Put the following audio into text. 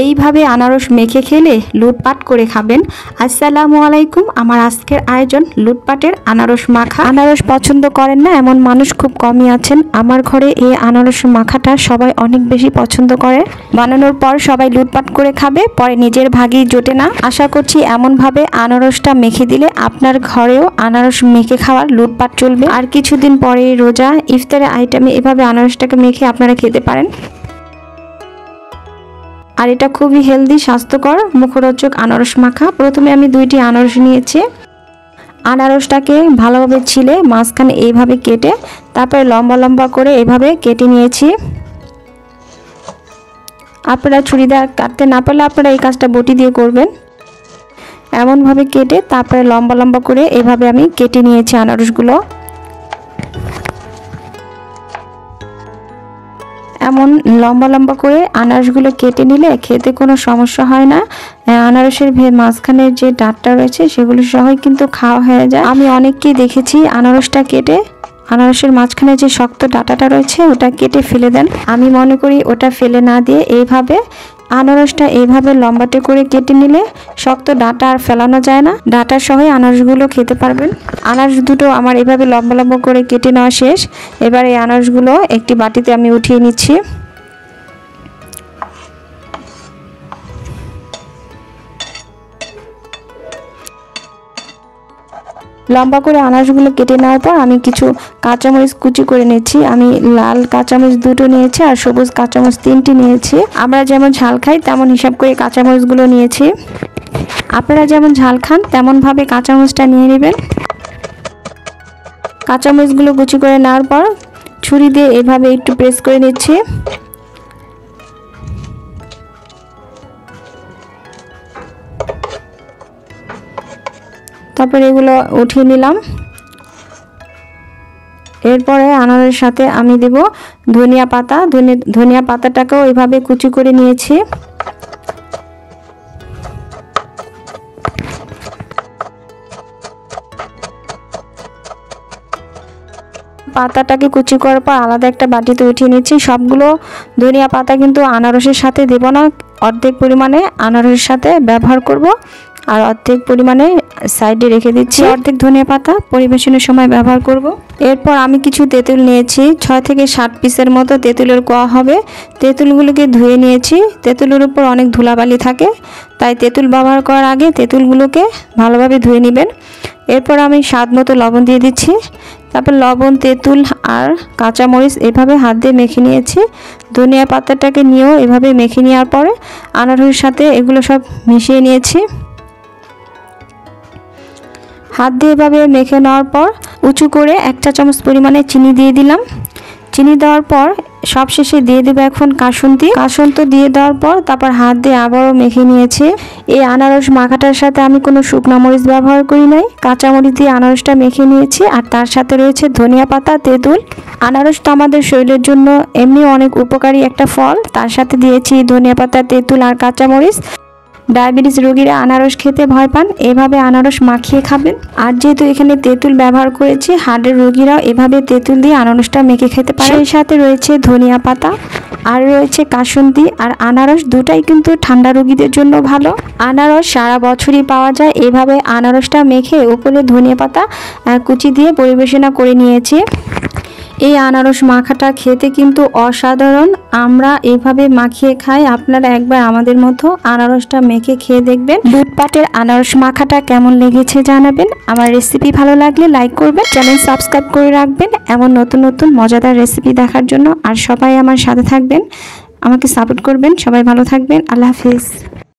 এইভাবে আনারস মেখে খেলে লুটপাট করে খাবেন। আসসালামু আলাইকুম। আমার আজকের আয়োজন লুটপাটের আনারস মাখা। আনারস পছন্দ করেন না এমন মানুষ খুব কমই আছেন। আমার ঘরে এই আনারস মাখাটা সবাই অনেক বেশি পছন্দ করে। বানানোর পর সবাই লুটপাট করে খাবে, পরে নিজের ভাগই জোটে না। আশা করছি এমনভাবে আনারসটা মেখে দিলে আপনার ঘরেও আনারস মেখে খাওয়ার লুটপাট চলবে। আর কিছুদিন পরে রোজা ইফতারের আইটেমে এভাবে আনারসটাকে মেখে আপনারা খেতে পারেন। আর এটা খুবই হেলদি, স্বাস্থ্যকর, মুখরোচক আনারস মাখা। প্রথমে আমি 2টি আনারস নিয়েছি। আনারসটাকে ভালোভাবে ছিলে মাঝখানে এইভাবে কেটে তারপরে লম্বা লম্বা করে এভাবে কেটে নিয়েছি। আপনারা ছুরি দিয়ে কাটতে না পারলে আপনারা এই কাজটা বটি দিয়ে করবেন। এমনভাবে কেটে তারপরে লম্বা লম্বা করে এভাবে আমি কেটে নিয়েছি আনারসগুলো। এমন লম্বা লম্বা করে আনারসগুলো কেটে নিলে খেতে কোনো সমস্যা হয় না। আনারসের মাঝখানের যে ডাঁটটা রয়েছে সেগুলো সহই কিন্তু খাওয়া হয়ে যায়। আমি অনেককেই দেখেছি আনারসটা কেটে আনারসের মাঝখানে যে শক্ত ডাঁটাটা রয়েছে ওটা কেটে ফেলে দেন। আমি মনে করি ওটা ফেলে না দিয়ে এইভাবে আনারসটা এইভাবে লম্বাটে করে কেটে নিলে শক্ত ডাঁটা আর ফেলানো যায় না, ডাঁটা সহই আনারসগুলো খেতে পারবেন। আনারস দুটো আমার এভাবে লম্বা লম্বা করে কেটে নেওয়া শেষ। এবার এই আনারসগুলো একটি বাটিতে আমি উঠিয়ে নিচ্ছি। লম্বা করে আনারসগুলো কেটে নেওয়ার পর আমি কিছু কাঁচামরিচ কুচি করে নিয়েছি। আমি লাল কাঁচামরিচ 2টো নিয়েছি আর সবুজ কাঁচামরিচ 3টি নিয়েছি। আমরা যেমন ঝাল খাই তেমন হিসাব করে কাঁচামরিচগুলো নিয়েছি। আপনারা যেমন ঝাল খান তেমনভাবে কাঁচামরিচটা নিয়ে নেবেন। কাঁচামরিচগুলো কুচি করে নেওয়ার পর ছুরি দিয়ে এভাবে একটু প্রেস করে নিচ্ছি। তারপর এগুলো উঠিয়ে নিলাম। এরপরে আনারের সাথে আমি দেব ধনিয়া পাতা। ধনিয়া পাতাটাকেও এভাবে কুচি করে নিয়েছি। পাতাটাকে কুচি করার পর আলাদা একটা বাটিতে উঠিয়ে নিচ্ছি। সবগুলো ধনিয়া পাতা কিন্তু আনারসের সাথে দেব না, অর্ধেক পরিমাণে আনারসের সাথে ব্যবহার করব আর অর্ধেক পরিমাণে সাইডে রেখে দিচ্ছি। অর্ধেক ধনিয়া পাতা পরিবেশনের সময় ব্যবহার করব। এরপর আমি কিছু তেঁতুল নিয়েছি, 6 থেকে 7 পিসের মতো তেঁতুলের কোয়া হবে। তেঁতুলগুলোকে ধুয়ে নিয়েছি। তেঁতুলের উপর অনেক ধুলাবালি থাকে, তাই তেঁতুল ব্যবহার করার আগে তেঁতুলগুলোকে ভালোভাবে ধুয়ে নেবেন। এরপর আমি স্বাদ মতো লবণ দিয়ে দিচ্ছি। তারপর লবণ, তেঁতুল আর কাঁচামরিচ এভাবে হাত দিয়ে মেখে নিয়েছি। ধনিয়া পাতাটাকে নিয়েও এভাবে মেখে নেওয়ার পরে আনারসের সাথে এগুলো সব মিশিয়ে নিয়েছি। হাত দিয়ে এভাবে মেখে নেওয়ার পর উঁচু করে 1 চা চামচ পরিমাণে চিনি দিয়ে দিলাম। চিনি দেওয়ার পর সবশেষে দিয়ে দেবো এখন কাসুন্দি দিয়ে দেওয়ার পর তারপর হাত দিয়ে আবারও মেখে নিয়েছি। এই আনারস মাখাটার সাথে আমি কোনো শুকনো মরিচ ব্যবহার করি নাই, কাঁচামরিচ দিয়ে আনারসটা মেখে নিয়েছি। আর তার সাথে রয়েছে ধনিয়া পাতা, তেঁতুল। আনারস তো আমাদের শরীরের জন্য এমনি অনেক উপকারী একটা ফল, তার সাথে দিয়েছি ধনিয়া পাতা, তেঁতুল আর কাঁচামরিচ। ডায়াবেটিস রোগীরা আনারস খেতে ভয় পান, এভাবে আনারস মাখিয়ে খাবেন। আর যেহেতু এখানে তেঁতুল ব্যবহার করেছি, হার্টের রোগীরাও এভাবে তেঁতুল দিয়ে আনারসটা মেখে খেতে পারে। সেই সাথে রয়েছে ধনিয়া পাতা আর রয়েছে কাসুন্দি। আর আনারস দুটাই কিন্তু ঠান্ডা রোগীদের জন্য ভালো। আনারস সারা বছরই পাওয়া যায়। এভাবে আনারসটা মেখে উপরে ধনিয়া পাতা কুচি দিয়ে পরিবেশনা করে নিয়েছি। এই আনারস মাখাটা খেতে কিন্তু অসাধারণ। আমরা এইভাবে মাখিয়ে খাই। আপনারা একবার আমাদের মতো আনারসটা মেখে খেয়ে দেখবেন। লুটপাটের আনারস মাখাটা কেমন লেগেছে জানাবেন। আমার রেসিপি ভালো লাগলে লাইক করবেন, চ্যানেল সাবস্ক্রাইব করে রাখবেন এমন নতুন নতুন মজাদার রেসিপি দেখার জন্য। আর সবাই আমার সাথে থাকবেন, আমাকে সাপোর্ট করবেন। সবাই ভালো থাকবেন। আল্লাহ হাফিজ।